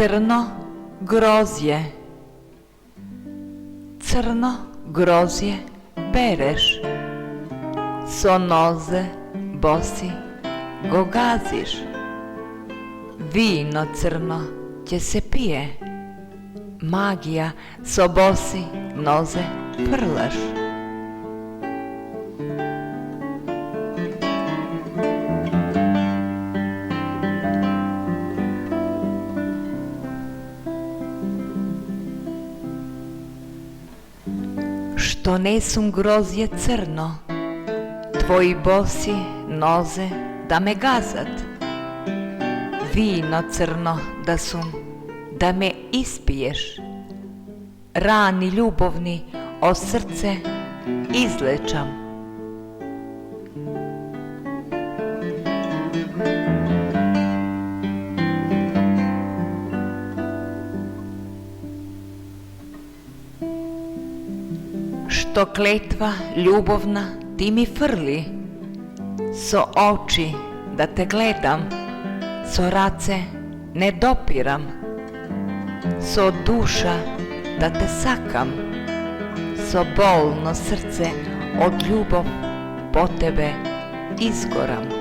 Crno grozje, crno grozje bereš, so noze bosi go gaziš, vino crno će se pije, magija so bosi noze frlaš. Što nesum grozje crno, tvoji bosi noze da me gazat, vino crno da sum, da me ispiješ, rani ljubovni o srce izlečam. Što kletva ljubovna ti mi frli, so oči da te gledam, so race ne dopiram, so duša da te sakam, so bolno srce od ljubav po tebe izgoram.